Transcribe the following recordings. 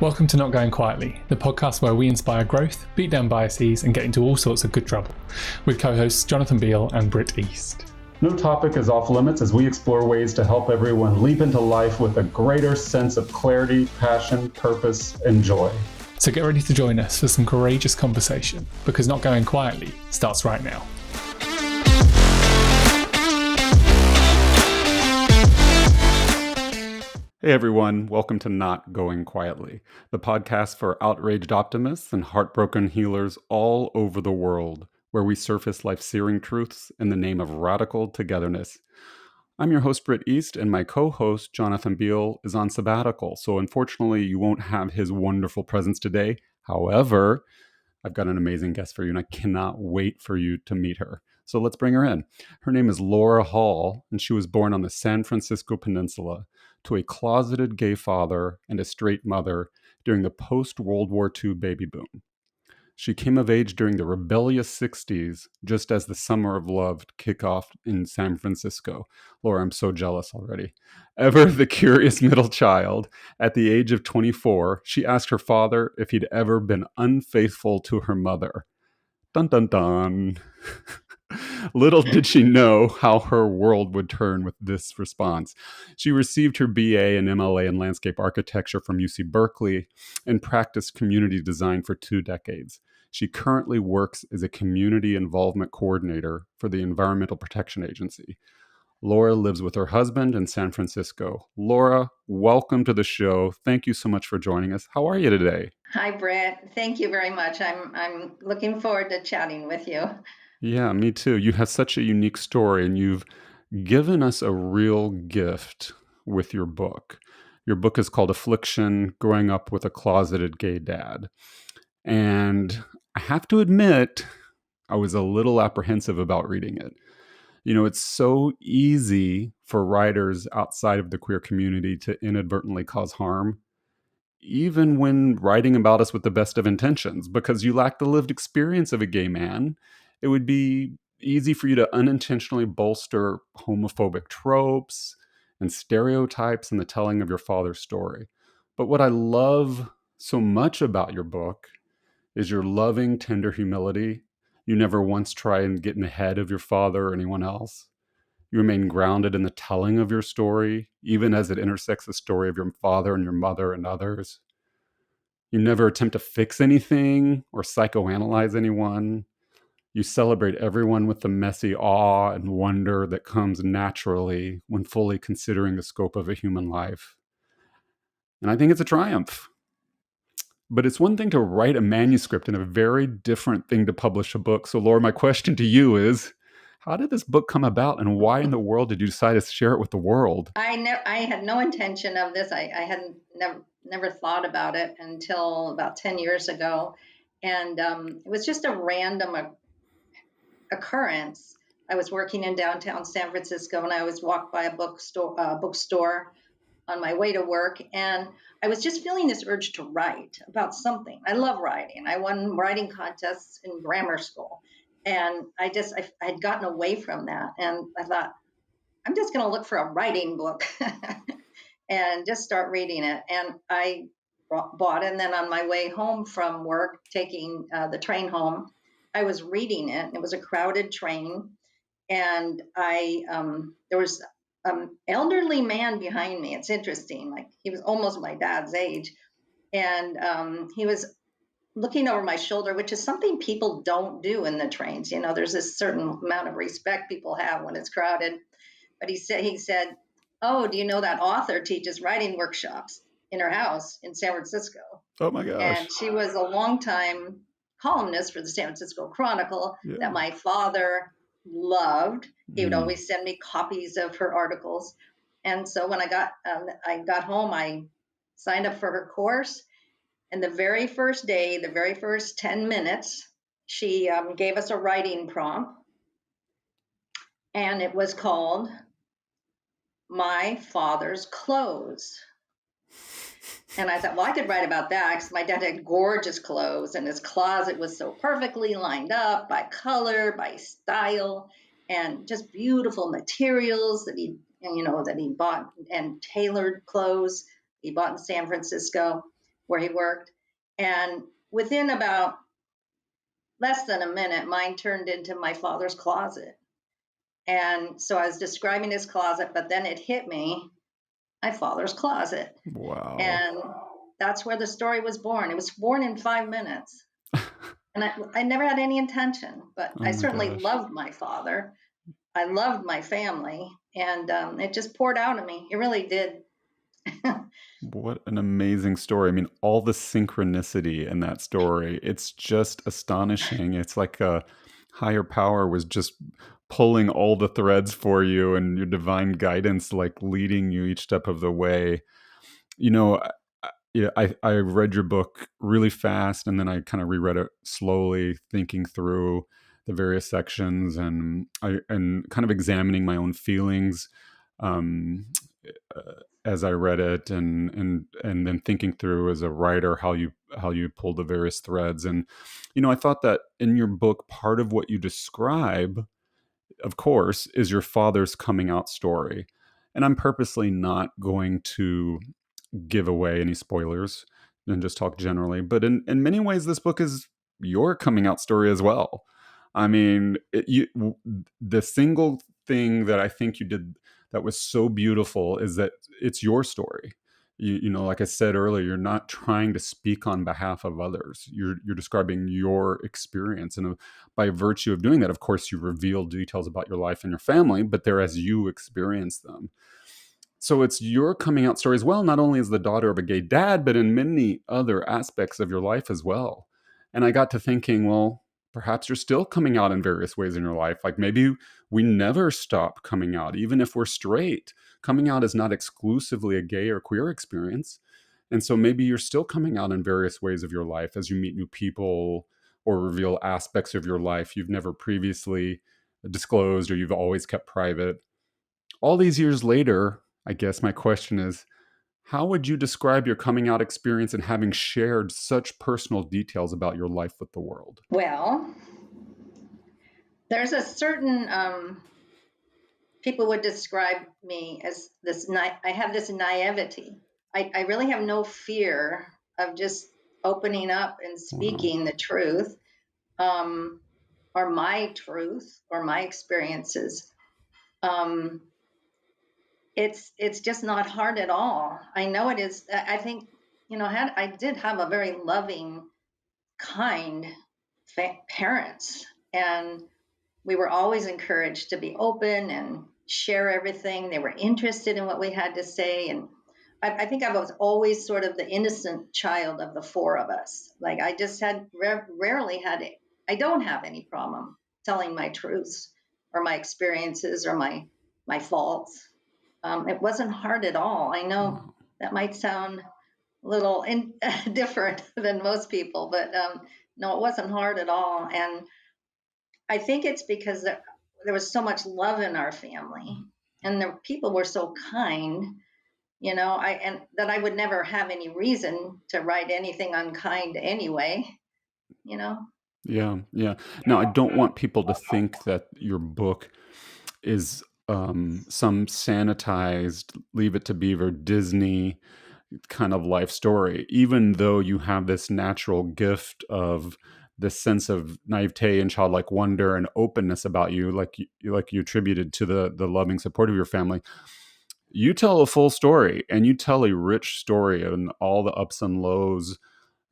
Welcome to Not Going Quietly, the podcast where we inspire growth, beat down biases, and get into all sorts of good trouble, with co-hosts Jonathan Beal and Britt East. No topic is off limits as we explore ways to help everyone leap into life with a greater sense of clarity, passion, purpose, and joy. So get ready to join us for some courageous conversation, because Not Going Quietly starts right now. Hey everyone, welcome to Not Going Quietly, the podcast for outraged optimists and heartbroken healers all over the world, where we surface life-searing truths in the name of radical togetherness. I'm your host, Britt East, and my co-host, Jonathan Beal, is on sabbatical, so unfortunately you won't have his wonderful presence today. However, I've got an amazing guest for you, and I cannot wait for you to meet her. So let's bring her in. Her name is Laura Hall, and she was born on the San Francisco Peninsula to a closeted gay father and a straight mother during the post-World War II baby boom. She came of age during the rebellious 60s, just as the Summer of Love kicked off in San Francisco. Laura, I'm so jealous already. Ever the curious middle child, at the age of 24, she asked her father if he'd ever been unfaithful to her mother. Dun dun dun. Little did she know how her world would turn with this response. She received her BA and MLA in landscape architecture from UC Berkeley and practiced community design for 2 decades. She currently works as a community involvement coordinator for the Environmental Protection Agency. Laura lives with her husband in San Francisco. Laura, welcome to the show. Thank you so much for joining us. How are you today? Hi, Britt. Thank you very much. I'm looking forward to chatting with you. Yeah, me too. You have such a unique story, and you've given us a real gift with your book. Your book is called Affliction: Growing Up with a Closeted Gay Dad. And I have to admit, I was a little apprehensive about reading it. You know, it's so easy for writers outside of the queer community to inadvertently cause harm, even when writing about us with the best of intentions, because you lack the lived experience of a gay man. It would be easy for you to unintentionally bolster homophobic tropes and stereotypes in the telling of your father's story. But what I love so much about your book is your loving, tender humility. You never once try and get in the head of your father or anyone else. You remain grounded in the telling of your story, even as it intersects the story of your father and your mother and others. You never attempt to fix anything or psychoanalyze anyone. You celebrate everyone with the messy awe and wonder that comes naturally when fully considering the scope of a human life. And I think it's a triumph. But it's one thing to write a manuscript and a very different thing to publish a book. So, Laura, my question to you is, how did this book come about, and why in the world did you decide to share it with the world? I had no intention of this. I hadn't never thought about it until about 10 years ago. And it was just a random occurrence. I was working in downtown San Francisco, and I was walked by a bookstore on my way to work, and I was just feeling this urge to write about something. I love writing. I won writing contests in grammar school, and I'd gotten away from that, and I thought, I'm just going to look for a writing book and just start reading it. And I bought it, and then on my way home from work, taking the train home, I was reading it. It was a crowded train, and there was an elderly man behind me. It's interesting. Like, he was almost my dad's age. And he was looking over my shoulder, which is something people don't do in the trains. You know, there's this certain amount of respect people have when it's crowded. But he said, oh, do you know that author teaches writing workshops in her house in San Francisco? Oh my gosh. And she was a longtime columnist for the San Francisco Chronicle that my father loved. He would always send me copies of her articles. And so when I got home, I signed up for her course. And the very first day, the very first 10 minutes, she gave us a writing prompt. And it was called My Father's Clothes. And I thought, well, I could write about that because my dad had gorgeous clothes, and his closet was so perfectly lined up by color, by style, and just beautiful materials that he bought, and tailored clothes he bought in San Francisco. where he worked. And within about less than a minute, mine turned into my father's closet. And so I was describing his closet, but then it hit me, my father's closet. Wow. And that's where the story was born. It was born in 5 minutes. And I never had any intention, but I certainly loved my father. I loved my family, and it just poured out of me. It really did. What an amazing story. I mean, all the synchronicity in that story, it's just astonishing. It's like a higher power was just pulling all the threads for you and your divine guidance, like leading you each step of the way. You know, I read your book really fast, and then I kind of reread it slowly, thinking through the various sections and kind of examining my own feelings. Um, as I read it, and then thinking through as a writer how you pull the various threads. And I thought that in your book, part of what you describe, of course, is your father's coming out story. And I'm purposely not going to give away any spoilers and just talk generally. But in many ways, this book is your coming out story as well. I mean, the single thing that I think you did that was so beautiful is that it's your story. Like I said earlier, you're not trying to speak on behalf of others. You're describing your experience, and by virtue of doing that, of course, you reveal details about your life and your family, but they're as you experience them. So it's your coming out story as well, not only as the daughter of a gay dad, but in many other aspects of your life as well. And I got to thinking, well, perhaps you're still coming out in various ways in your life. Like maybe we never stop coming out, even if we're straight. Coming out is not exclusively a gay or queer experience. And so maybe you're still coming out in various ways of your life as you meet new people or reveal aspects of your life you've never previously disclosed or you've always kept private. All these years later, I guess my question is, how would you describe your coming out experience and having shared such personal details about your life with the world? Well, there's a certain, people would describe me as this, I have this naivety. I really have no fear of just opening up and speaking the truth, or my truth, or my experiences. It's just not hard at all. I know it is. I think, I did have a very loving, kind parents, and we were always encouraged to be open and share everything. They were interested in what we had to say. And I think I was always sort of the innocent child of the four of us. Like I just had rarely had it. I don't have any problem telling my truths or my experiences or my faults. It wasn't hard at all. I know that might sound a little different than most people, but no, it wasn't hard at all. And I think it's because there was so much love in our family, and the people were so kind, and that I would never have any reason to write anything unkind anyway. Yeah. Now, I don't want people to think that your book is some sanitized Leave It to Beaver Disney kind of life story, even though you have this natural gift of this sense of naivete and childlike wonder and openness about you, like you attributed to the loving support of your family. You tell a full story, and you tell a rich story and all the ups and lows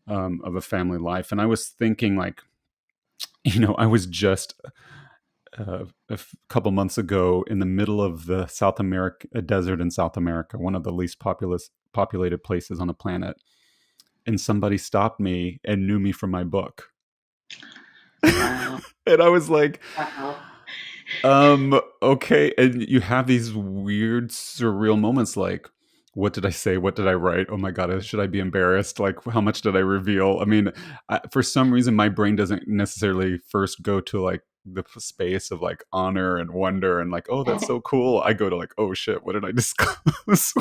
of a family life. And I was thinking, like, I was just couple months ago in the middle of the South America desert in South America, one of the least populated places on the planet, and somebody stopped me and knew me from my book. Wow. And I was like, Wow. Okay. And you have these weird, surreal moments like, what did I say? What did I write? Oh my God, should I be embarrassed? Like, how much did I reveal? I mean, for some reason, my brain doesn't necessarily first go to like the space of like honor and wonder and like, oh, that's so cool. I go to like, oh shit, what did I disclose?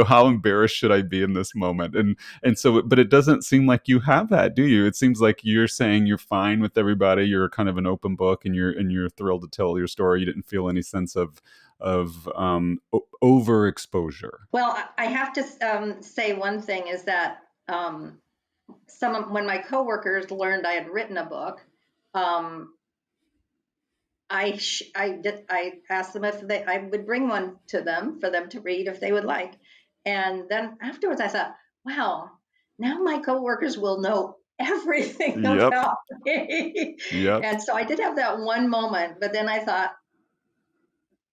How embarrassed should I be in this moment? And so, but it doesn't seem like you have that, do you? It seems like you're saying you're fine with everybody. You're kind of an open book, and you're thrilled to tell your story. You didn't feel any sense of overexposure. Well, I have to say one thing is that when my coworkers learned I had written a book, um, I asked them if I would bring one to them for them to read if they would like. And then afterwards I thought, wow, now my coworkers will know everything Yep. about me. Yep. And so I did have that one moment, but then I thought,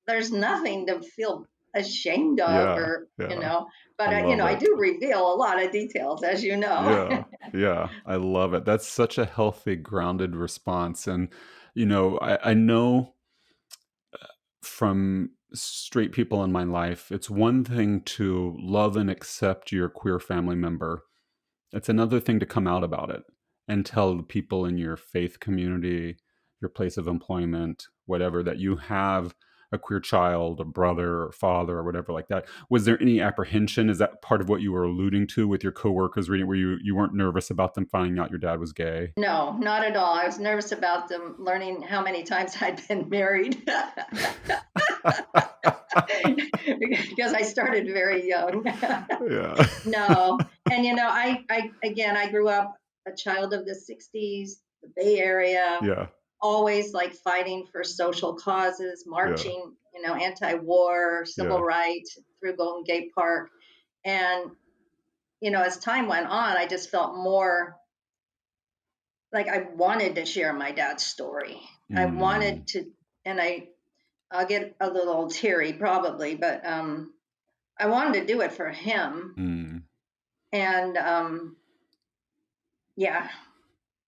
there's nothing to feel ashamed of, Yeah. or, Yeah. but I love I it. do reveal a lot of details, as you know. Yeah. Yeah. I love it. That's such a healthy, grounded response. And, I know from straight people in my life, it's one thing to love and accept your queer family member. It's another thing to come out about it and tell the people in your faith community, your place of employment, whatever, that you have a queer child, a brother or father or whatever like that. Was there any apprehension? Is that part of what you were alluding to with your coworkers reading, where you weren't nervous about them finding out your dad was gay? No, not at all. I was nervous about them learning how many times I'd been married because I started very young. Yeah. No, and I grew up a child of the '60s, the Bay Area, Yeah. always like fighting for social causes, Yeah. marching, anti-war, civil Yeah. rights through Golden Gate Park. And, as time went on, I just felt more like I wanted to share my dad's story. I Mm, wanted to, and I'll get a little teary probably, but I wanted to do it for him. mm, And yeah,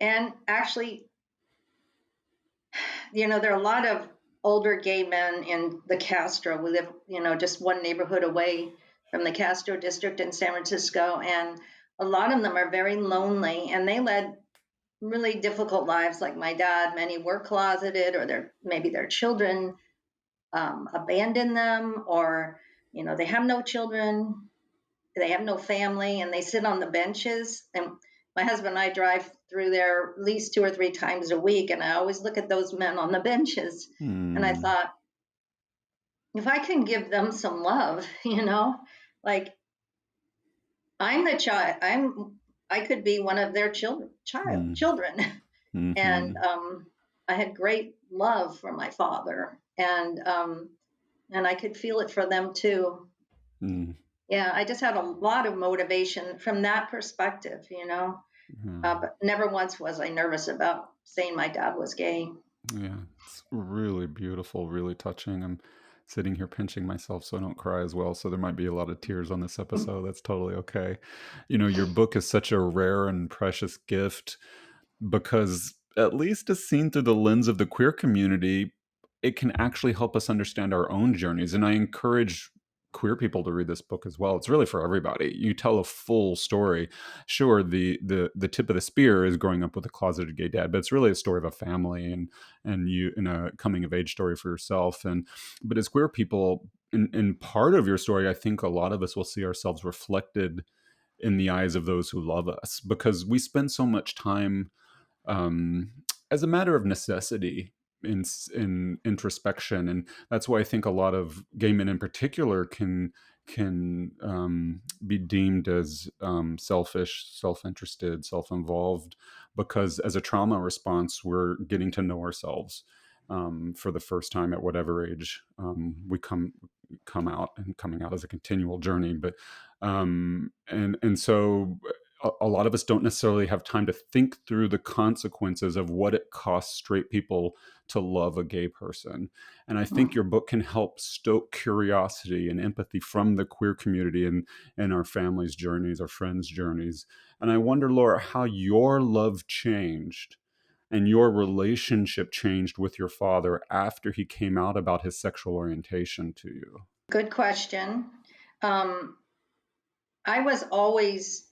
and actually, there are a lot of older gay men in the Castro. We live, just one neighborhood away from the Castro district in San Francisco. And a lot of them are very lonely, and they led really difficult lives like my dad. Many were closeted, or maybe their children abandoned them, or, they have no children, they have no family, and they sit on the benches. And my husband and I drive through there at least 2 or 3 times a week, and I always look at those men on the benches, and I mm, thought, if I can give them some love, like I'm the child, I could be one of their mm, children, and mhm, I had great love for my father, and I could feel it for them too. mm, Yeah, I just had a lot of motivation from that perspective, yeah. but never once was I nervous about saying my dad was gay. Yeah, it's really beautiful, really touching. I'm sitting here pinching myself so I don't cry as well. So there might be a lot of tears on this episode. That's totally okay. Your book is such a rare and precious gift because, at least as seen through the lens of the queer community, it can actually help us understand our own journeys. And I encourage queer people to read this book as well. It's really for everybody. You tell a full story. Sure, the tip of the spear is growing up with a closeted gay dad, but it's really a story of a family and you in a coming of age story for yourself. And but as queer people, in part of your story, I think a lot of us will see ourselves reflected in the eyes of those who love us, because we spend so much time, um, as a matter of necessity, in introspection. And that's why I think a lot of gay men in particular can be deemed as selfish, self-interested, self-involved, because as a trauma response, we're getting to know ourselves for the first time at whatever age we come out, and coming out is a continual journey. But and so a lot of us don't necessarily have time to think through the consequences of what it costs straight people to love a gay person. And I think your book can help stoke curiosity and empathy from the queer community and our families' journeys, our friends' journeys. And I wonder, Laura, how your love changed and your relationship changed with your father after he came out about his sexual orientation to you. Good question. Um, I was always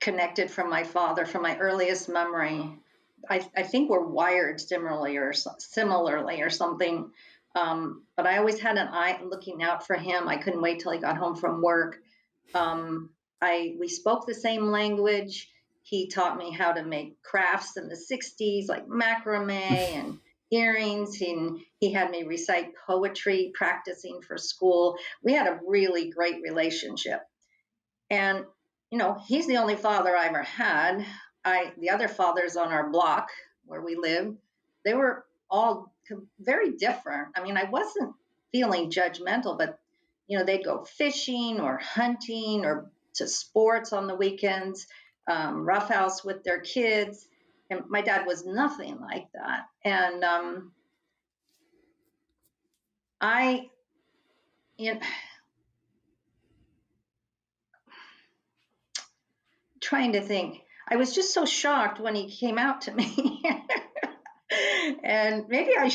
connected from my father from my earliest memory. I think we're wired similarly or something. But I always had an eye looking out for him. I couldn't wait till he got home from work. We spoke the same language. He taught me how to make crafts in the '60s, like macrame and earrings. He had me recite poetry, practicing for school. We had a really great relationship. And, he's the only father I ever had. The other fathers on our block where we lived, they were all very different. I mean, I wasn't feeling judgmental, but, they'd go fishing or hunting or to sports on the weekends, roughhouse with their kids. And my dad was nothing like that. And I, you know, trying to think, I was just so shocked when he came out to me. And maybe I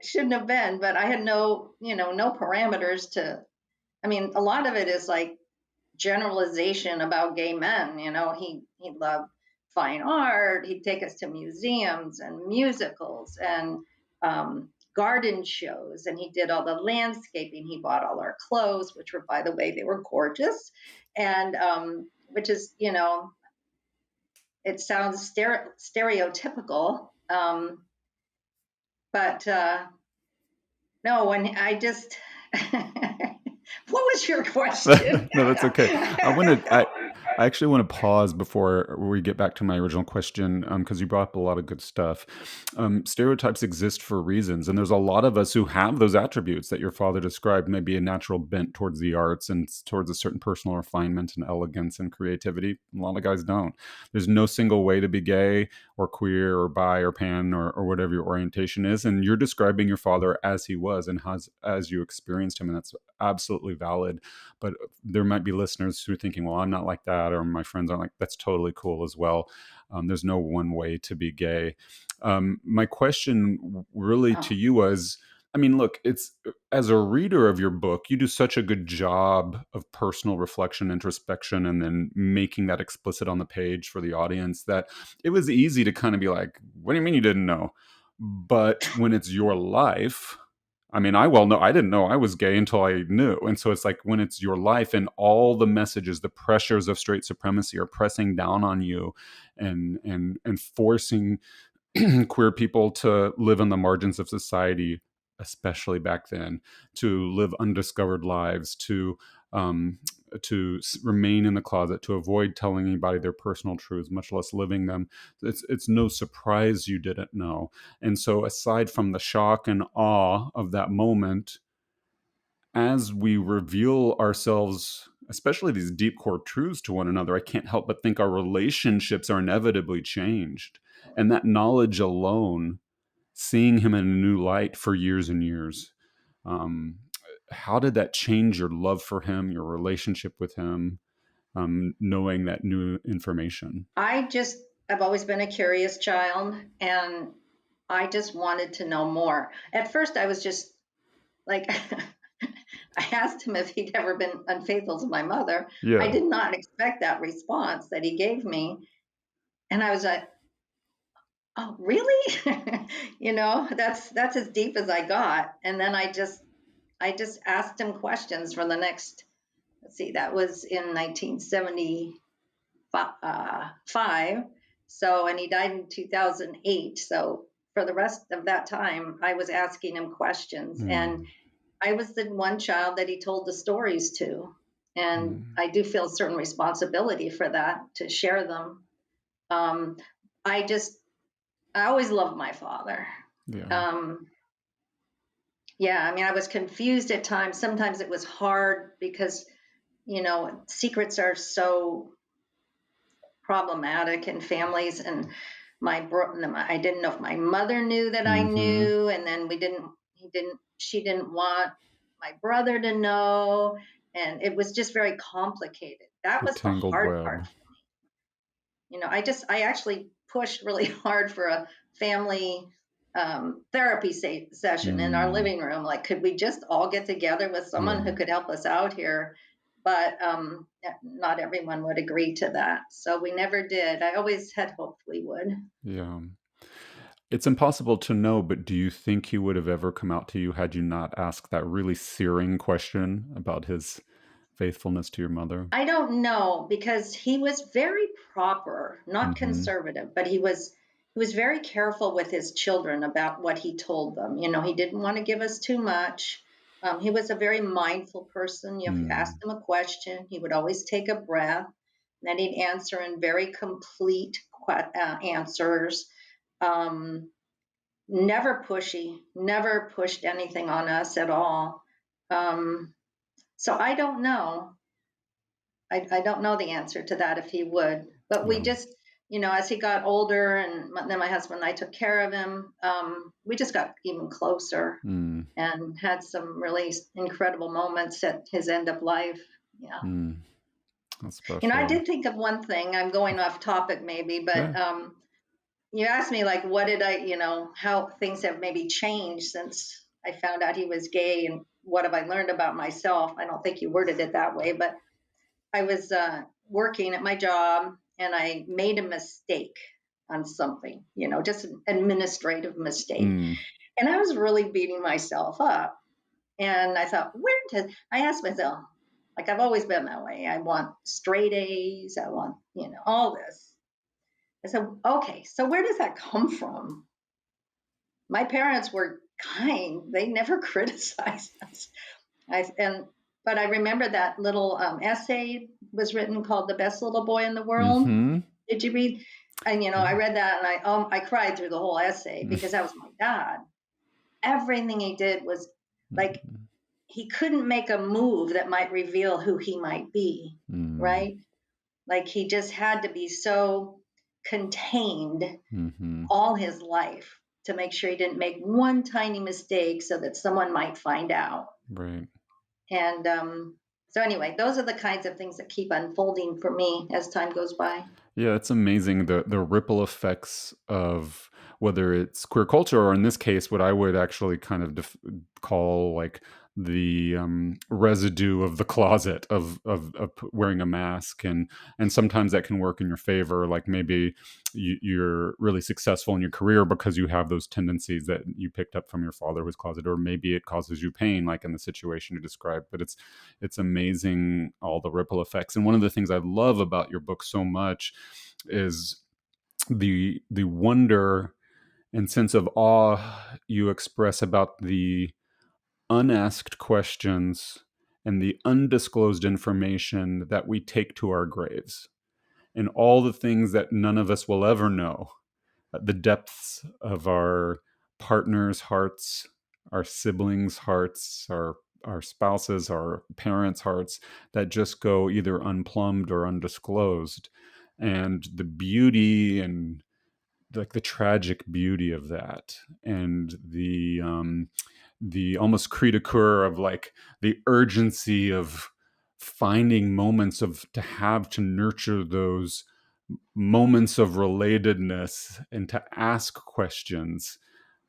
shouldn't have been, but I had no parameters to. I mean, a lot of it is like generalization about gay men. He loved fine art. He'd take us to museums and musicals and garden shows, and he did all the landscaping. He bought all our clothes, which were, by the way, they were gorgeous, and which is, it sounds stereotypical, but no, when I just, what was your question? No, that's okay. I actually want to pause before we get back to my original question, because you brought up a lot of good stuff. Stereotypes exist for reasons, and there's a lot of us who have those attributes that your father described, maybe a natural bent towards the arts and towards a certain personal refinement and elegance and creativity. A lot of guys don't. There's no single way to be gay or queer or bi or pan or whatever your orientation is, and you're describing your father as he was and as you experienced him, and that's absolutely valid. But there might be listeners who are thinking, well, I'm not like that, or my friends aren't like, that's totally cool as well. There's no one way to be gay. My question really to you was, I mean, look, it's, as a reader of your book, you do such a good job of personal reflection, introspection, and then making that explicit on the page for the audience that it was easy to kind of be like, what do you mean you didn't know? But when it's your life, I mean, I didn't know I was gay until I knew. And so it's like when it's your life and all the messages, the pressures of straight supremacy are pressing down on you and forcing queer people to live on the margins of society, especially back then, to live undiscovered lives, to remain in the closet, to avoid telling anybody their personal truths, much less living them. It's no surprise you didn't know. And so aside from the shock and awe of that moment, as we reveal ourselves, especially these deep core truths to one another, I can't help but think our relationships are inevitably changed. And that knowledge alone, seeing him in a new light for years and years, how did that change your love for him, your relationship with him, knowing that new information? I've always been a curious child, and I just wanted to know more. At first, I was just like, I asked him if he'd ever been unfaithful to my mother. Yeah. I did not expect that response that he gave me. And I was like, oh, really? That's as deep as I got. And then I just asked him questions for the next, let's see, that was in 1975. So, and he died in 2008. So for the rest of that time, I was asking him questions. And I was the one child that he told the stories to. And I do feel a certain responsibility for that, to share them. I always loved my father. I mean, I was confused at times. Sometimes it was hard because, secrets are so problematic in families. And I didn't know if my mother knew that I knew. And then she didn't want my brother to know. And it was just very complicated. That was the hard part for me. I actually pushed really hard for a family therapy session in our living room. Like, could we just all get together with someone who could help us out here? But not everyone would agree to that. So we never did. I always had hoped we would. Yeah. It's impossible to know, but do you think he would have ever come out to you had you not asked that really searing question about his faithfulness to your mother? I don't know, because he was very proper, not conservative, but he was very careful with his children about what he told them. He didn't want to give us too much. He was a very mindful person. If you asked him a question, he would always take a breath, and then he'd answer in very complete answers. Never pushy, never pushed anything on us at all. So I don't know. I don't know the answer to that if he would, but we Yeah. just, as he got older, and then my husband and I took care of him, we just got even closer Mm. and had some really incredible moments at his end of life. Yeah. Mm. That's I special. did think of one thing. I'm going off topic maybe, but Yeah. you asked me like, what did I, how things have maybe changed since I found out he was gay, and what have I learned about myself? I don't think you worded it that way, but I was working at my job and I made a mistake on something, just an administrative mistake. Mm. And I was really beating myself up. And I thought, I asked myself, like I've always been that way. I want straight A's. I want, all this. I said, okay, so where does that come from? My parents were kind. They never criticized us. But I remember that little essay was written called "The Best Little Boy in the World." Mm-hmm. Did you read? And I read that, and I cried through the whole essay because that was my dad. Everything he did was like he couldn't make a move that might reveal who he might be, Mm. right? Like he just had to be so contained all his life to make sure he didn't make one tiny mistake so that someone might find out. Right. And so anyway, those are the kinds of things that keep unfolding for me as time goes by. Yeah, it's amazing the ripple effects of whether it's queer culture or in this case, what I would actually kind of call like the residue of the closet of wearing a mask, and sometimes that can work in your favor. Like maybe you're really successful in your career because you have those tendencies that you picked up from your father who was closeted, or maybe it causes you pain, like in the situation you described. But it's amazing all the ripple effects. And one of the things I love about your book so much is the wonder and sense of awe you express about the unasked questions and the undisclosed information that we take to our graves, and all the things that none of us will ever know, the depths of our partners' hearts, our siblings' hearts, our spouses, our parents' hearts, that just go either unplumbed or undisclosed. And the beauty and like the tragic beauty of that, and the almost cri de coeur of like the urgency of finding moments of to have to nurture those moments of relatedness and to ask questions,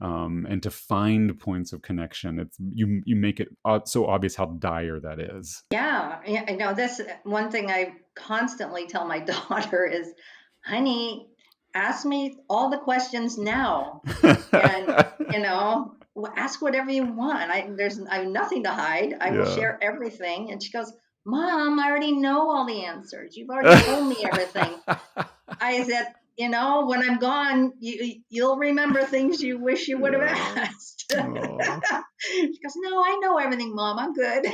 and to find points of connection. It's you make it so obvious how dire that is. Yeah, I know this one thing I constantly tell my daughter is, honey, ask me all the questions now. And, ask whatever you want. I have nothing to hide. I will Yeah. share everything. And she goes, Mom, I already know all the answers. You've already told me everything. I said, when I'm gone, you'll remember things you wish you would have Yeah. asked. Oh. She goes, no, I know everything, Mom. I'm good.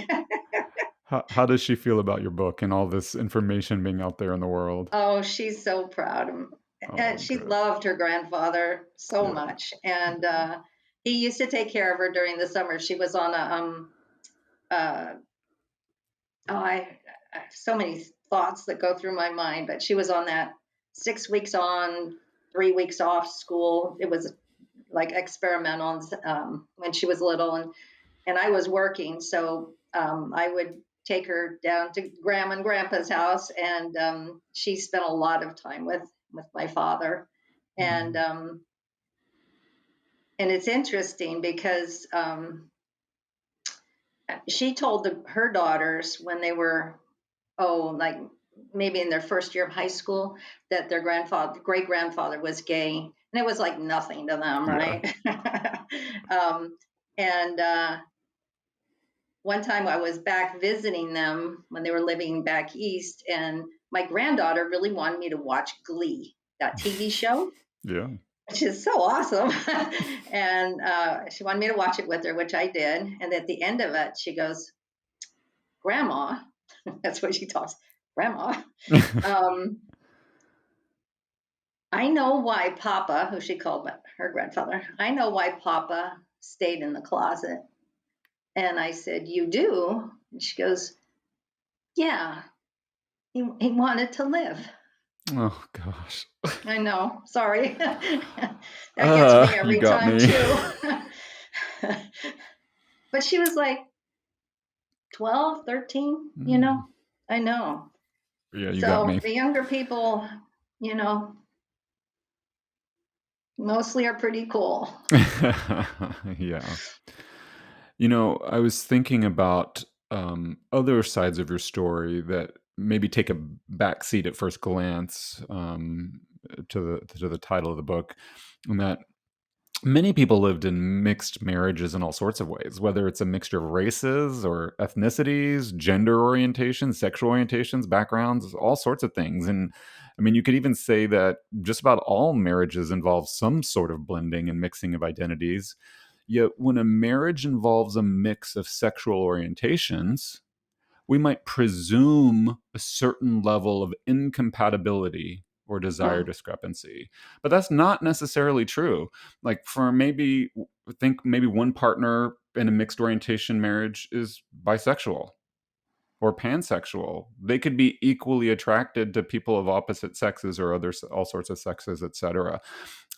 How does she feel about your book and all this information being out there in the world? Oh, she's so proud. And Oh, she good. loved her grandfather so Yeah. much. And he used to take care of her during the summer. She was on I have so many thoughts that go through my mind, but she was on that 6 weeks on, 3 weeks off school. It was like experimental when she was little, and I was working, so I would take her down to Grandma and Grandpa's house, and she spent a lot of time with my father, and it's interesting because she told her daughters when they were like maybe in their first year of high school that their great grandfather was gay, and it was like nothing to them, Yeah. right? And one time I was back visiting them when they were living back east, and my granddaughter really wanted me to watch Glee, that TV show. Yeah. which is so awesome. And she wanted me to watch it with her, which I did. And at the end of it, she goes, Grandma, that's what she talks, Grandma, I know why Papa, who she called her grandfather, I know why Papa stayed in the closet. And I said, you do? And she goes, yeah, he wanted to live. Oh gosh. I know. Sorry. That gets me You every got time me. too. But she was like 12, 13, you know? I know. Yeah, you got So me. the younger people, you know, mostly are pretty cool. Yeah. You know, I was thinking about other sides of your story that maybe take a back seat at first glance to the title of the book, and that many people lived in mixed marriages in all sorts of ways, whether it's a mixture of races or ethnicities, gender orientations, sexual orientations, backgrounds, all sorts of things. And I mean, you could even say that just about all marriages involve some sort of blending and mixing of identities. Yet when a marriage involves a mix of sexual orientations, we might presume a certain level of incompatibility or desire discrepancy. But that's not necessarily true. Like for maybe, think maybe one partner in a mixed orientation marriage is bisexual or pansexual. They could be equally attracted to people of opposite sexes or other all sorts of sexes, etc.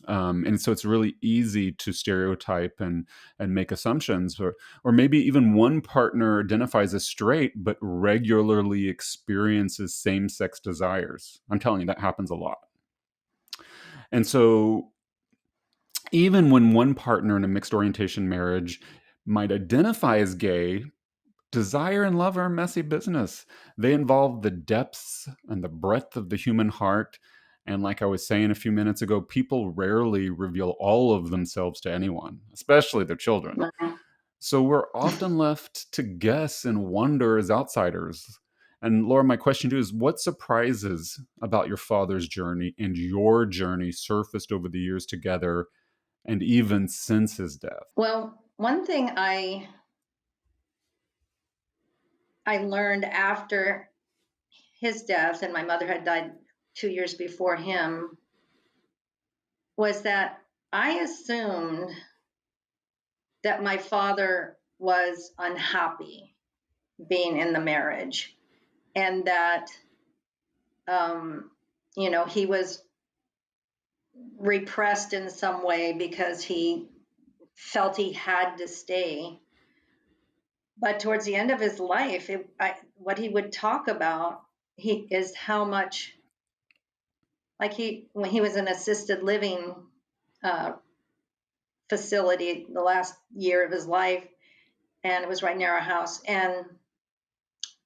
And so it's really easy to stereotype and make assumptions, or maybe even one partner identifies as straight but regularly experiences same-sex desires. I'm telling you, that happens a lot. And so even when one partner in a mixed orientation marriage might identify as gay, desire and love are messy business. They involve the depths and the breadth of the human heart. And like I was saying a few minutes ago, people rarely reveal all of themselves to anyone, especially their children. So we're often left to guess and wonder as outsiders. And Laura, my question to you is, what surprises about your father's journey and your journey surfaced over the years together and even since his death? Well, one thing I learned after his death, and my mother had died 2 years before him, was that I assumed that my father was unhappy being in the marriage, and that he was repressed in some way because he felt he had to stay. But towards the end of his life, what he would talk about is how much, like when he was in assisted living facility the last year of his life, and it was right near our house, and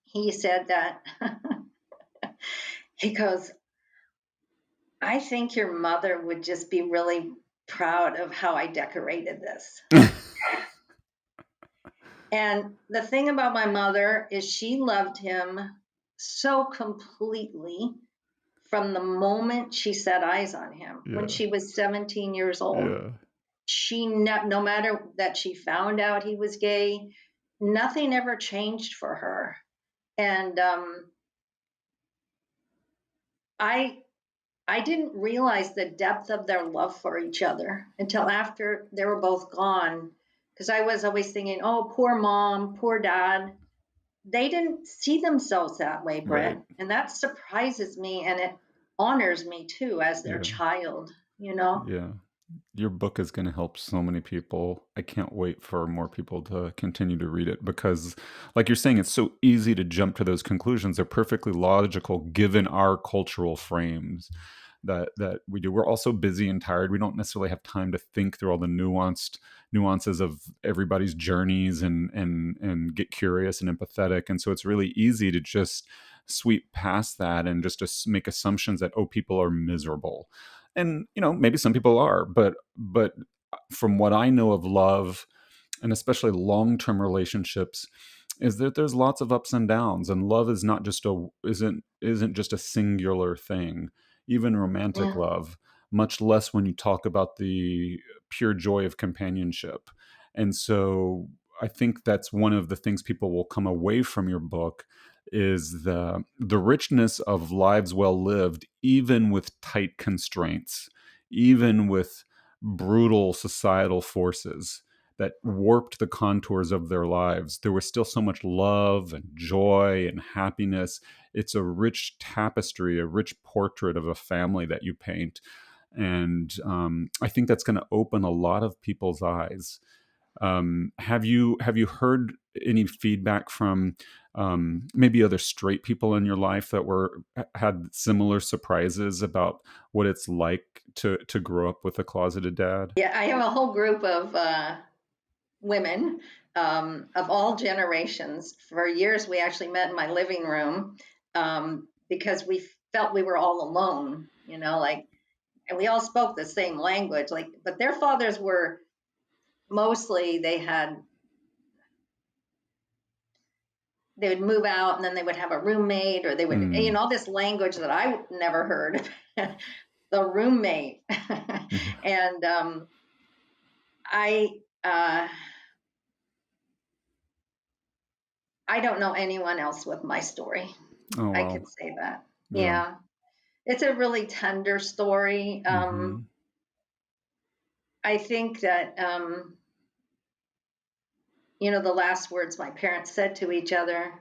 he said that he goes, I think your mother would just be really proud of how I decorated this. And the thing about my mother is she loved him so completely from the moment she set eyes on him. When she was 17 years old, she no matter that she found out he was gay, nothing ever changed for her. And I didn't realize the depth of their love for each other until after they were both gone. Because I was always thinking, oh, poor mom, poor dad. They didn't see themselves that way, Brett. Right. And that surprises me, and it honors me too as their child, Yeah. Your book is going to help so many people. I can't wait for more people to continue to read it because, like you're saying, it's so easy to jump to those conclusions. They're perfectly logical given our cultural frames that we do. We're also busy and tired. We don't necessarily have time to think through all the nuances of everybody's journeys and get curious and empathetic. And so it's really easy to just sweep past that and just to make assumptions that, oh, people are miserable. And maybe some people are, but from what I know of love, and especially long-term relationships, is that there's lots of ups and downs, and love isn't just a singular thing. Even romantic love, much less when you talk about the pure joy of companionship. And so I think that's one of the things people will come away from your book is the richness of lives well lived, even with tight constraints, even with brutal societal forces that warped the contours of their lives. There was still so much love and joy and happiness. It's a rich tapestry, a rich portrait of a family that you paint. And I think that's going to open a lot of people's eyes. Have you heard any feedback from maybe other straight people in your life that had similar surprises about what it's like to grow up with a closeted dad? Yeah, I have a whole group of women of all generations. For years, we actually met in my living room because we felt we were all alone, and we all spoke the same language. But their fathers were mostly they would move out and then they would have a roommate, or they would, all this language that I never heard. The roommate, and I don't know anyone else with my story. Oh, wow. I could say that. Yeah. It's a really tender story. I think that, the last words my parents said to each other,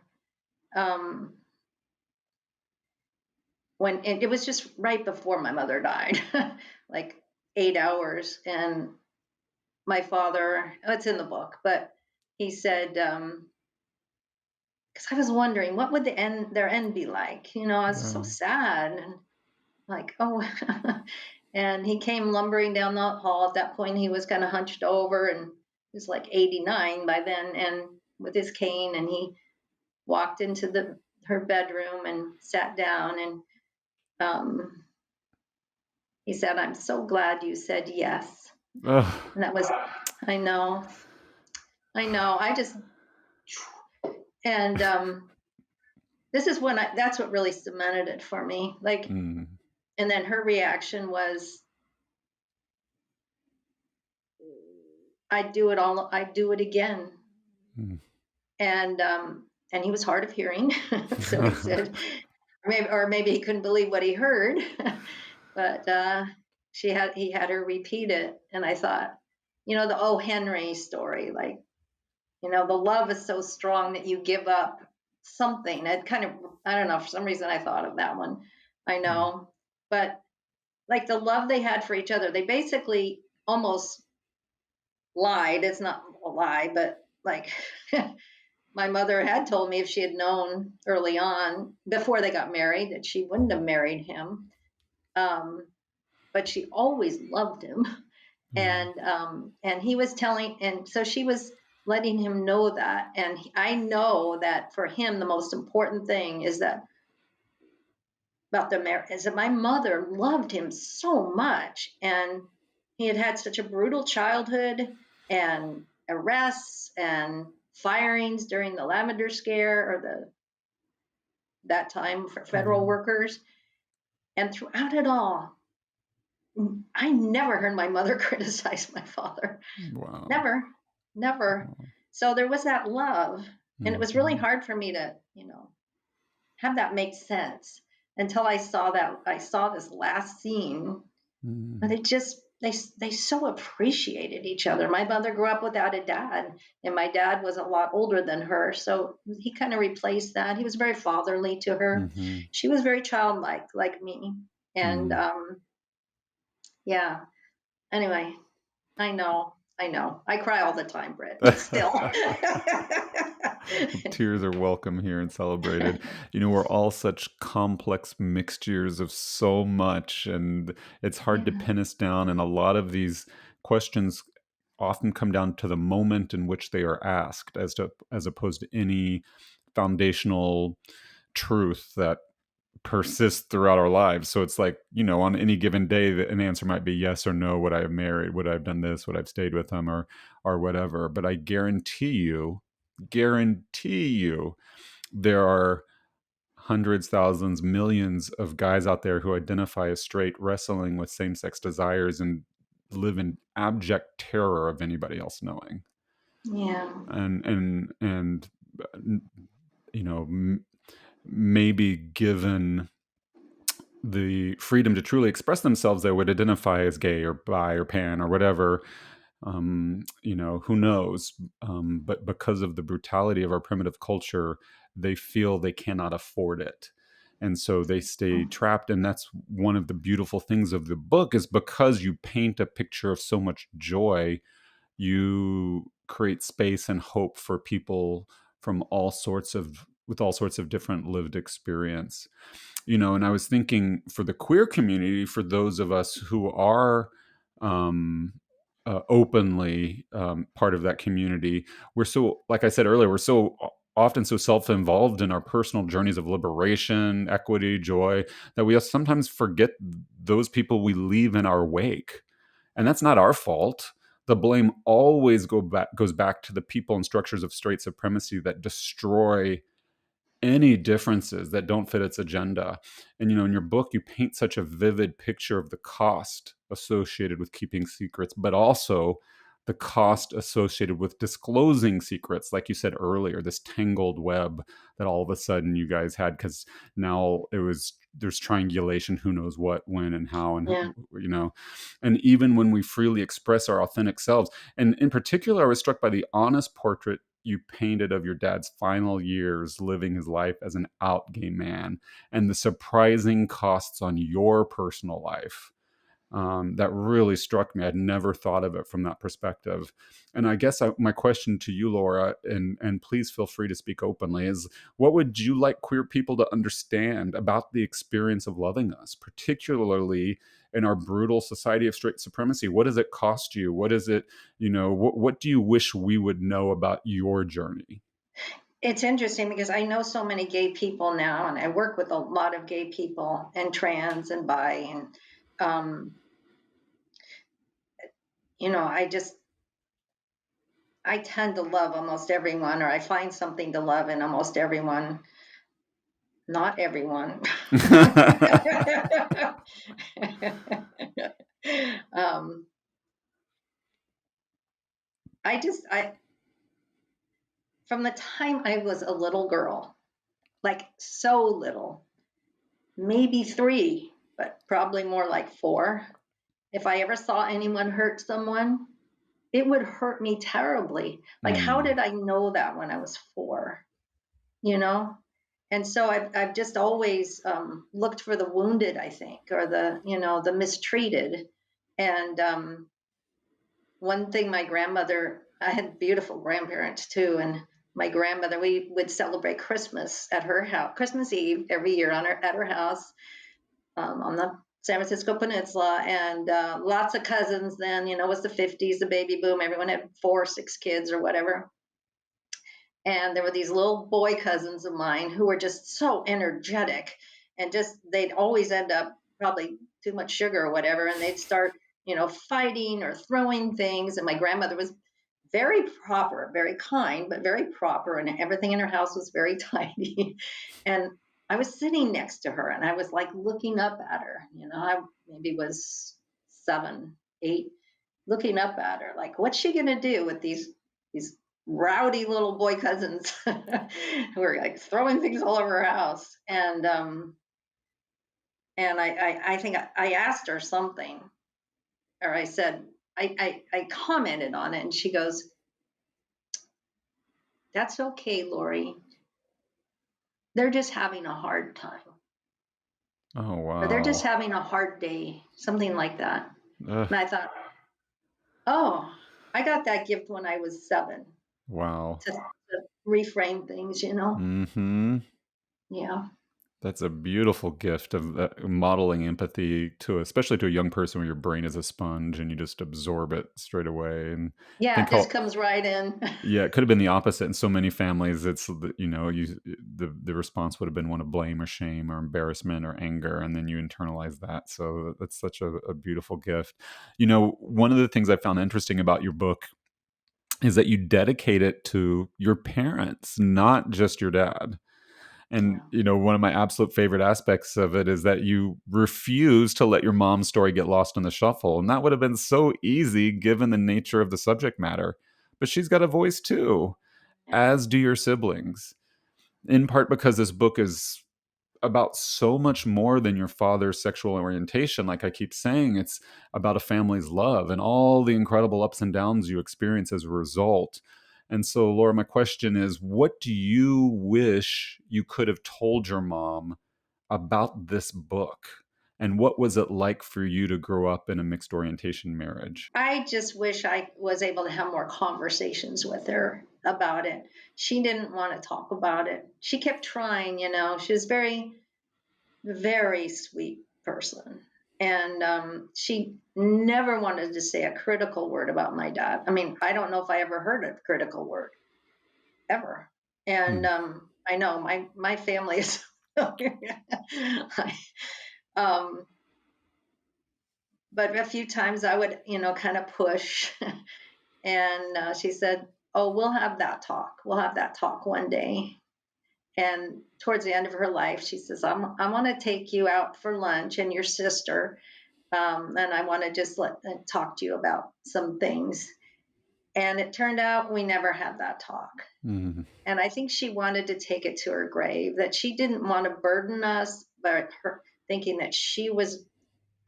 when it was just right before my mother died, like 8 hours. And my father, it's in the book, but he said, because I was wondering what would their end be like. I was so sad and like, oh, and he came lumbering down the hall. At that point, he was kind of hunched over, and he was like 89 by then, and with his cane, and he walked into her bedroom and sat down, and he said, "I'm so glad you said yes." And that was, I know, I just, and this is that's what really cemented it for me. And then her reaction was, I'd do it again. And he was hard of hearing. So he said, maybe he couldn't believe what he heard, but he had her repeat it. And I thought, the O. Henry story, the love is so strong that you give up something. It kind of, I don't know, for some reason I thought of that one. I know. But like the love they had for each other, they basically almost lied. It's not a lie, but like my mother had told me if she had known early on, before they got married, that she wouldn't have married him. But she always loved him. And he was and so she was letting him know that. And I know that for him, the most important thing is that about the marriage is that my mother loved him so much, and he had had such a brutal childhood and arrests and firings during the Lavender Scare, or that time for federal workers. And throughout it all, I never heard my mother criticize my father. Wow. Never. Wow. So there was that love, and it was really hard for me to, have that make sense until I saw this last scene. And they so appreciated each other. My mother grew up without a dad, and my dad was a lot older than her, so he kind of replaced that. He was very fatherly to her. She was very childlike, like me. And yeah. Anyway, I know. I cry all the time, Britt, but still. Tears are welcome here and celebrated. We're all such complex mixtures of so much, and it's hard to pin us down. And a lot of these questions often come down to the moment in which they are asked, as opposed to any foundational truth that persists throughout our lives. So it's like, on any given day, an answer might be yes or no. Would I have married? Would I have done this? Would I have stayed with him, or whatever? But I guarantee you, there are hundreds, thousands, millions of guys out there who identify as straight wrestling with same-sex desires and live in abject terror of anybody else knowing. Yeah. And you know, maybe given the freedom to truly express themselves, they would identify as gay or bi or pan or whatever. You know, who knows? But because of the brutality of our primitive culture, they feel they cannot afford it. And so they stay trapped. And that's one of the beautiful things of the book, is because you paint a picture of so much joy, you create space and hope for people from with all sorts of different lived experience. You know, and I was thinking, for the queer community, for those of us who are openly part of that community, we're so, like I said earlier, we're so often so self-involved in our personal journeys of liberation, equity, joy, that we sometimes forget those people we leave in our wake. And that's not our fault. The blame always goes back to the people and structures of straight supremacy that destroy any differences that don't fit its agenda. And, you know, in your book, you paint such a vivid picture of the cost associated with keeping secrets, but also the cost associated with disclosing secrets. Like you said earlier, this tangled web that all of a sudden you guys had, because now there's triangulation, who knows what, when, and how, and Yeah. you know. And even when we freely express our authentic selves, and in particular, I was struck by the honest portrait you painted of your dad's final years living his life as an out gay man, and the surprising costs on your personal life. That really struck me. I'd never thought of it from that perspective. And I guess my question to you, Laura, and please feel free to speak openly, is what would you like queer people to understand about the experience of loving us, particularly in our brutal society of straight supremacy? What does it cost you? What is it, you know, what do you wish we would know about your journey? It's interesting because I know so many gay people now, and I work with a lot of gay people and trans and bi, and you know, I tend to love almost everyone, or I find something to love in almost everyone. Not everyone. um, I from the time I was a little girl, like so little, maybe 3, but probably more like 4. If I ever saw anyone hurt someone, it would hurt me terribly. Like, how did I know that when I was 4? You know? And so I've just always looked for the wounded, I think, or the mistreated. And one thing, I had beautiful grandparents too, and my grandmother, we would celebrate Christmas at her house, Christmas Eve every year at her house on the San Francisco Peninsula, and lots of cousins. Then, it was the 50s, the baby boom. Everyone had 4 or 6 kids or whatever. And there were these little boy cousins of mine who were just so energetic, and they'd always end up probably too much sugar or whatever, and they'd start, fighting or throwing things. And my grandmother was very proper, very kind, but very proper, and everything in her house was very tidy. And I was sitting next to her, and I was like looking up at her. I maybe was 7, 8, looking up at her, like, what's she gonna do with these rowdy little boy cousins who were like throwing things all over her house? And I think I asked her something, or I said, I commented on it, and she goes, "That's okay, Lori. They're just having a hard time." Oh, wow. Or they're just having a hard day, something like that. And I thought, oh, I got that gift when I was 7. Wow. To reframe things, Mm-hmm. Yeah. That's a beautiful gift of modeling empathy especially to a young person, where your brain is a sponge and you just absorb it straight away. And Yeah, think it just comes right in. yeah, it could have been the opposite in so many families. It's the response would have been one of blame or shame or embarrassment or anger, and then you internalize that. So that's such a beautiful gift. One of the things I found interesting about your book is that you dedicate it to your parents, not just your dad. And, Yeah. one of my absolute favorite aspects of it is that you refuse to let your mom's story get lost in the shuffle. And that would have been so easy given the nature of the subject matter. But she's got a voice too, Yeah. as do your siblings, in part because this book is about so much more than your father's sexual orientation. Like I keep saying, it's about a family's love and all the incredible ups and downs you experience as a result. And so, Laura, my question is, what do you wish you could have told your mom about this book? And what was it like for you to grow up in a mixed orientation marriage? I just wish I was able to have more conversations with her about it. She didn't want to talk about it. She kept trying, She was very, very sweet person. And she never wanted to say a critical word about my dad. I mean, I don't know if I ever heard a critical word ever. And Hmm. I know my family is. um, but a few times I would, kind of push. And she said, "Oh, we'll have that talk. We'll have that talk one day." And towards the end of her life, she says, I want to take you out for lunch and your sister. And I want to just talk to you about some things. And it turned out we never had that talk. Hmm. And I think she wanted to take it to her grave, that she didn't want to burden us, but her thinking that she was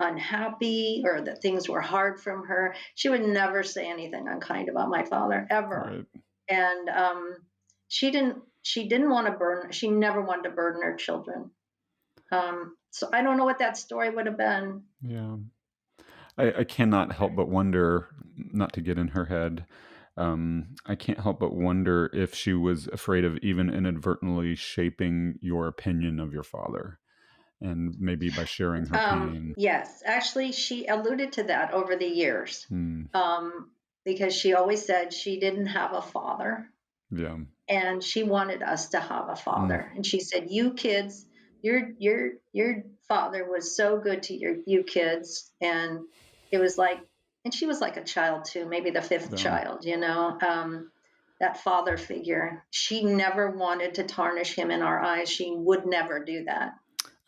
unhappy or that things were hard from her. She would never say anything unkind about my father, ever. Right. And she didn't want to burden, she never wanted to burden her children. So I don't know what that story would have been. Yeah. I cannot help but wonder, not to get in her head, I can't help but wonder if she was afraid of even inadvertently shaping your opinion of your father, and maybe by sharing her pain. Yes, actually, she alluded to that over the years, Hmm. because she always said she didn't have a father Yeah. and she wanted us to have a Mm. father. And she said, "You kids, your father was so good to you kids." And it was like, and she was like a child too, maybe the fifth Yeah. child, that father figure. She never wanted to tarnish him in our eyes. She would never do that.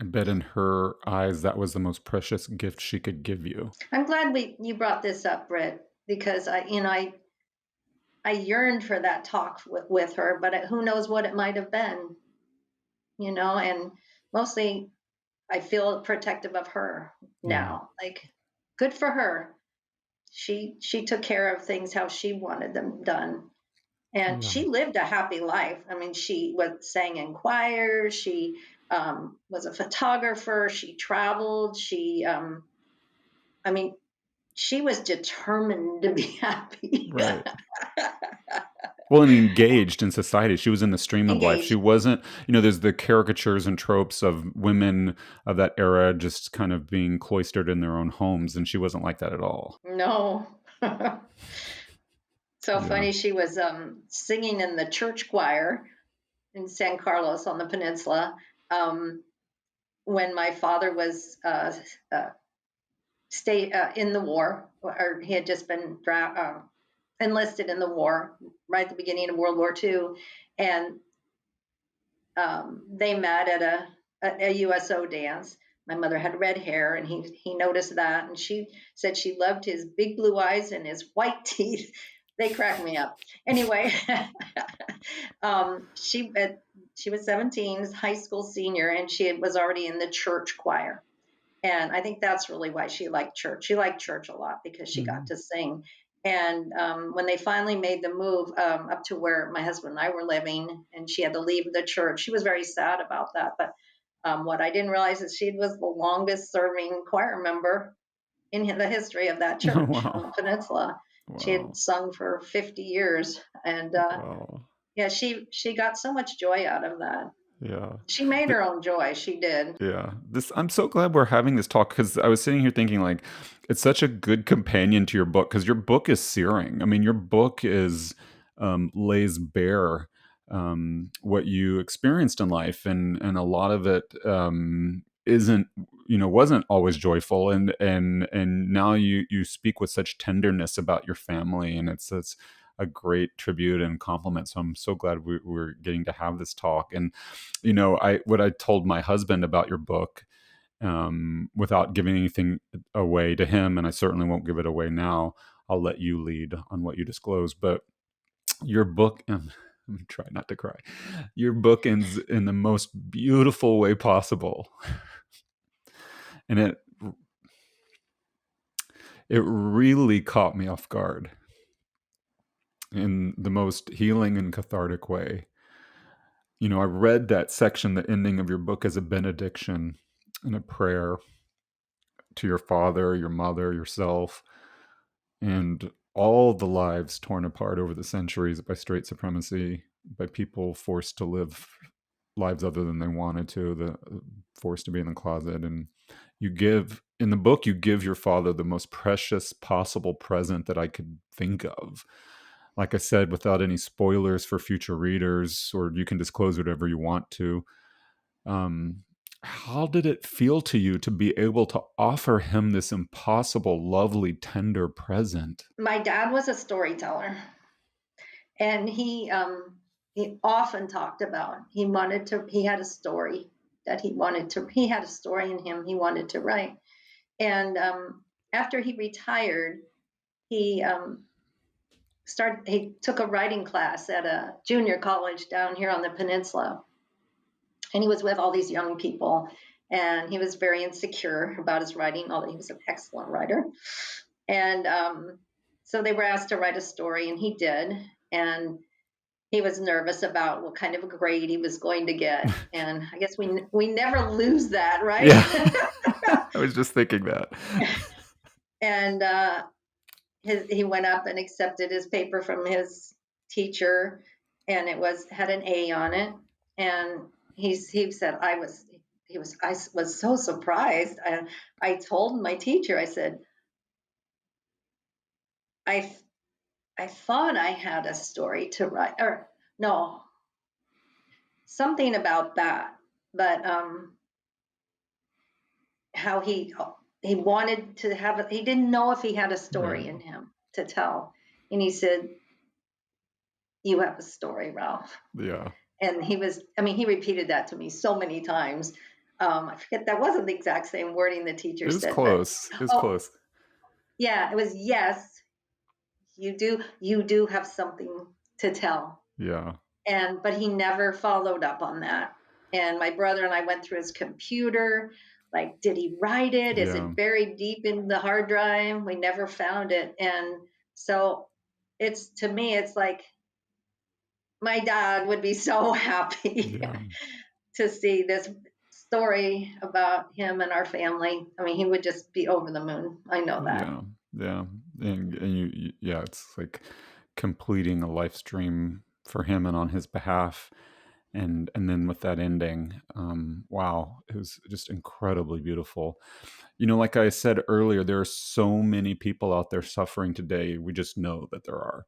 I bet in her eyes that was the most precious gift she could give you. I'm glad you brought this up, Britt, because I yearned for that talk with her, but who knows what it might have been, and mostly I feel protective of her Yeah. now. Like, good for her. She took care of things how she wanted them done. And Yeah. she lived a happy life. I mean, she sang in choirs. She was a photographer. She traveled. I mean, she was determined to be happy. Right. Well, and engaged in society. She was in the stream of life. She Engaged. wasn't, there's the caricatures and tropes of women of that era just kind of being cloistered in their own homes. And she wasn't like that at all. No. So Yeah. funny. She was singing in the church choir in San Carlos on the peninsula, um, when my father was in the war, or he had just been enlisted in the war right at the beginning of World War II. And they met at a USO dance. My mother had red hair, and he noticed that, and she said she loved his big blue eyes and his white teeth. They cracked me up. Anyway, she was 17, high school senior, and she was already in the church choir. And I think that's really why she liked church. She liked church a lot because she got Mhm. to sing. And when they finally made the move up to where my husband and I were living, and she had to leave the church, she was very sad about that. But what I didn't realize is she was the longest serving choir member in the history of that Oh, church on wow. the peninsula. She had Wow. sung for 50 years. And Wow. yeah, she got so much joy out of that. Yeah. She made Th- her own joy. She did. Yeah, I'm so glad we're having this talk because I was sitting here thinking like it's such a good companion to your book because your book is searing. I mean, your book is lays bare what you experienced in life, and a lot of it isn't wasn't always joyful, and now you speak with such tenderness about your family, and it's a great tribute and compliment. So I'm so glad we're getting to have this talk. And, you know, what I told my husband about your book, without giving anything away to him, and I certainly won't give it away now, I'll let you lead on what you disclose. But your book, I'm trying not to cry. Your book ends in the most beautiful way possible. And it really caught me off guard in the most healing and cathartic way. You know, I read that section, the ending of your book, as a benediction and a prayer to your father, your mother, yourself, and all the lives torn apart over the centuries by straight supremacy, by people forced to live lives other than they wanted to, forced to be in the closet. And you give, in the book, you give your father the most precious possible present that I could think of. Like I said, without any spoilers for future readers, or you can disclose whatever you want to. How did it feel to you to be able to offer him this impossible, lovely, tender present? My dad was a storyteller, and he often talked about he had a story he had a story in him he wanted to write. And after he retired, he he took a writing class at a junior college down here on the peninsula, and he was with all these young people, and he was very insecure about his writing, although he was an excellent writer. And so they were asked to write a story, and he did. And he was nervous about what kind of a grade he was going to get. And I guess we never lose that, right? Yeah. I was just thinking that. And he went up and accepted his paper from his teacher, and had an A on it. And he said, I was so surprised. I told my teacher, I said, I thought I had a story to write, or no, something about that. But how he wanted to have he didn't know if he had a story in him to tell. And he said, "You have a story, Ralph." Yeah. And he repeated that to me so many times. I forget, that wasn't the exact same wording the teacher said. It was close. It was close. Yeah, it was, yes, you do have something to tell. Yeah. But he never followed up on that. And my brother and I went through his computer. Like, did he write it? Is it buried deep in the hard drive? We never found it. And so to me, it's like, my dad would be so happy to see this story about him and our family. I mean, he would just be over the moon. I know that. Yeah. And it's like completing a life stream for him and on his behalf. And then with that ending, wow, it was just incredibly beautiful. You know, like I said earlier, there are so many people out there suffering today. We just know that there are,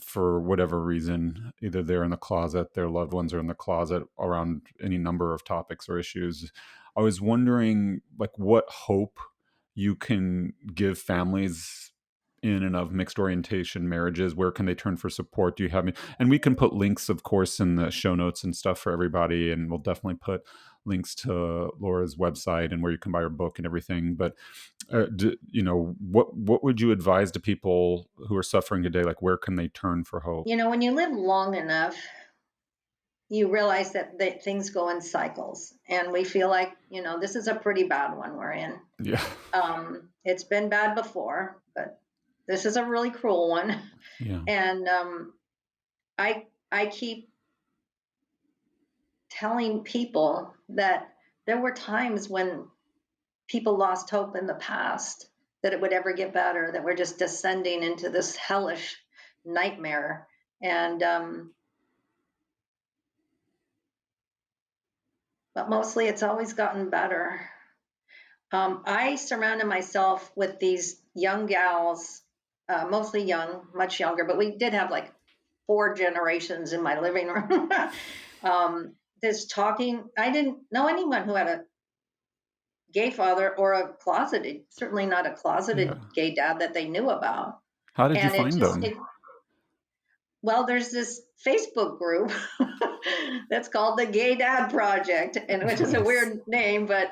for whatever reason. Either they're in the closet, their loved ones are in the closet around any number of topics or issues. I was wondering, like, what hope you can give families in and of mixed orientation marriages. Where can they turn for support? Do you have any? And we can put links, of course, in the show notes and stuff for everybody. And we'll definitely put links to Laura's website and where you can buy her book and everything. But, what would you advise to people who are suffering today? Like, where can they turn for hope? You know, when you live long enough, you realize that things go in cycles, and we feel like, this is a pretty bad one we're in. Yeah. It's been bad before, but this is a really cruel one. Yeah. And I keep telling people that there were times when people lost hope in the past that it would ever get better, that we're just descending into this hellish nightmare. And but mostly it's always gotten better. I surrounded myself with these young gals, mostly young, much younger, but we did have like 4 generations in my living room. I didn't know anyone who had a gay father or certainly not a closeted gay dad that they knew about. How did you find them? well, there's this Facebook group that's called the Gay Dad Project, and which is a Nice. weird name, but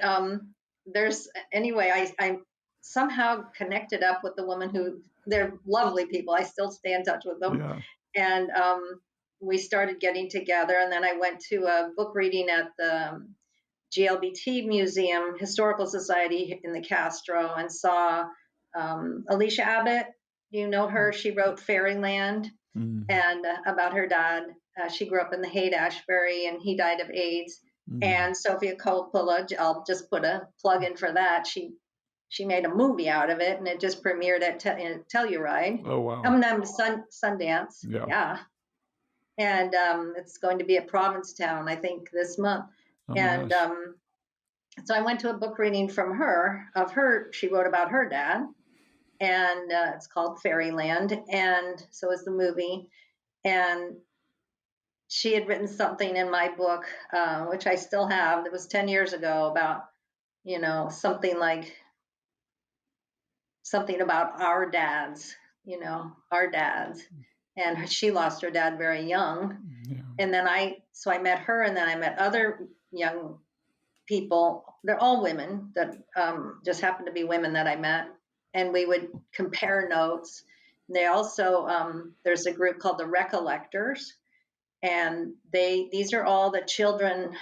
there's anyway. I somehow connected up with the woman who they're lovely people. I still stay in touch with them, Yeah. and we started getting together. And then I went to a book reading at the GLBT Museum Historical Society in the Castro, and saw Alicia Abbott. You know her? She wrote Fairyland, Mm, and about her dad. She grew up in the Haight-Ashbury, and he died of AIDS. mm. And Sophia Coppola, I'll just put a plug in for that. She made a movie out of it, and it just premiered at Telluride. Oh, wow. Sundance. Yeah. Yeah. And it's going to be at Provincetown, I think, this month. Oh, my And gosh. so I went to a book reading from her. She wrote about her dad, and it's called Fairyland. And so is the movie. And she had written something in my book, which I still have. That was 10 years ago, about something about our dads. Our dads. And she lost her dad very young. Yeah. And then I met her, and then I met other young people. They're all women that just happened to be women that I met, and we would compare notes. They also there's a group called the Recollectors, and these are all the children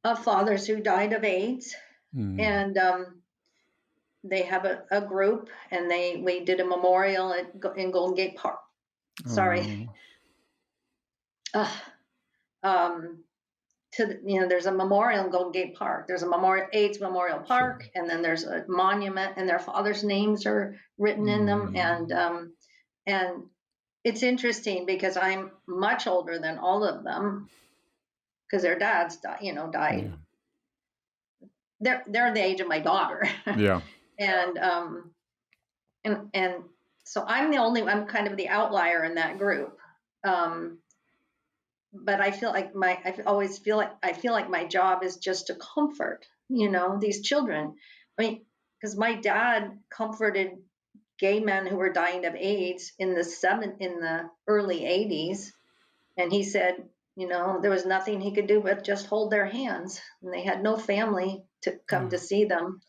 of fathers who died of AIDS. Mm. And they have a group, and we did a memorial in Golden Gate Park. Sorry. There's a memorial in Golden Gate Park. There's a AIDS Memorial Park, Sure. and then there's a monument, and their fathers' names are written in them. And it's interesting because I'm much older than all of them, because their dads died. Yeah. They're the age of my daughter. Yeah. And so I'm kind of the outlier in that group. But I feel like I feel like my job is just to comfort, these children. I mean, because my dad comforted gay men who were dying of AIDS in the early 80s. And he said, there was nothing he could do but just hold their hands, and they had no family to come to see them.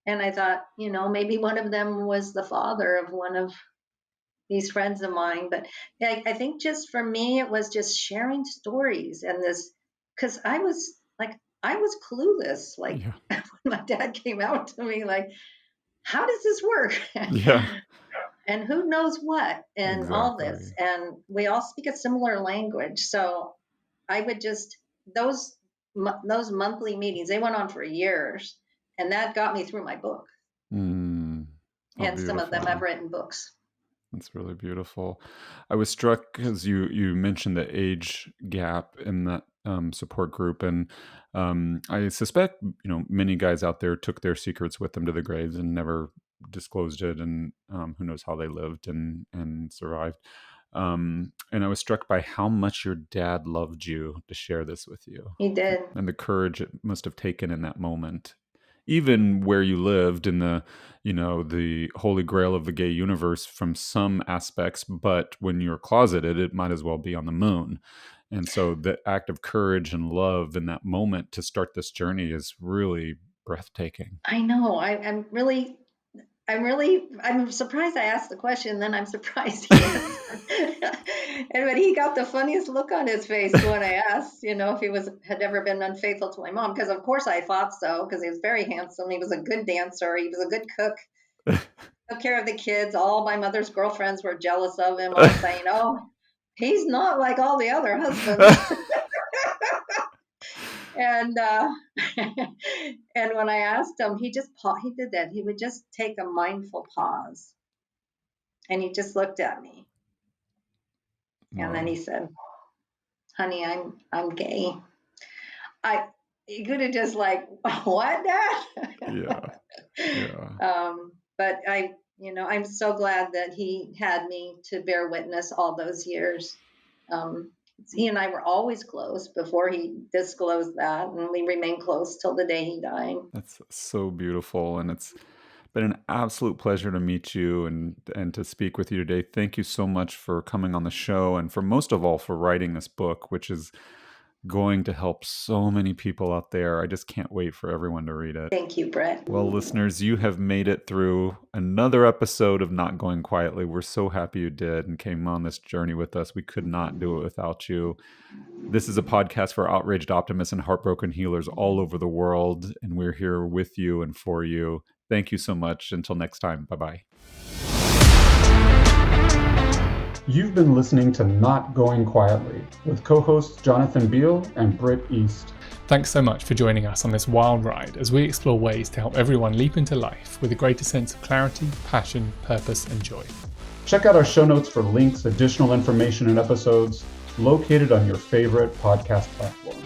And I thought, maybe one of them was the father of one of these friends of mine. But I think just for me, it was just sharing stories, and this, because I was clueless. Like, Yeah. when my dad came out to me, like, how does this work? Yeah. And who knows what, and all this. Exactly. And we all speak a similar language. So I would just, those monthly meetings, they went on for years, and that got me through my book. Mm. Oh, And some of them beautiful. I've written books. That's really beautiful. I was struck because you mentioned the age gap in that support group, and I suspect many guys out there took their secrets with them to the graves and never disclosed it, and who knows how they lived and survived. And I was struck by how much your dad loved you to share this with you, He did. and the courage it must have taken in that moment, even where you lived in the holy grail of the gay universe from some aspects, but when you're closeted, it might as well be on the moon. And so the act of courage and love in that moment to start this journey is really breathtaking. I know. I'm surprised I asked the question, then I'm surprised he answered. But he got the funniest look on his face when I asked, if he had ever been unfaithful to my mom. Because of course I thought so, because he was very handsome. He was a good dancer. He was a good cook. Took care of the kids. All my mother's girlfriends were jealous of him, all saying, "Oh, he's not like all the other husbands." And and when I asked him, he did that. He would just take a mindful pause, and he just looked at me, and then he said, "Honey, I'm gay." He could have just like, "What, Dad?" Yeah. But I'm so glad that he had me to bear witness all those years. He and I were always close before he disclosed that, and we remained close till the day he died. That's so beautiful, and it's been an absolute pleasure to meet you and to speak with you today. Thank you so much for coming on the show, and for most of all, for writing this book, which is going to help so many people out there. I just can't wait for everyone to read it. Thank you, Britt. Well, listeners, you have made it through another episode of Not Going Quietly. We're so happy you did and came on this journey with us. We could not do it without you. This is a podcast for outraged optimists and heartbroken healers all over the world, and we're here with you and for you. Thank you so much. Until next time, bye-bye. You've been listening to Not Going Quietly with co-hosts Jonathan Beal and Britt East. Thanks so much for joining us on this wild ride as we explore ways to help everyone leap into life with a greater sense of clarity, passion, purpose, and joy. Check out our show notes for links, additional information, and episodes located on your favorite podcast platform.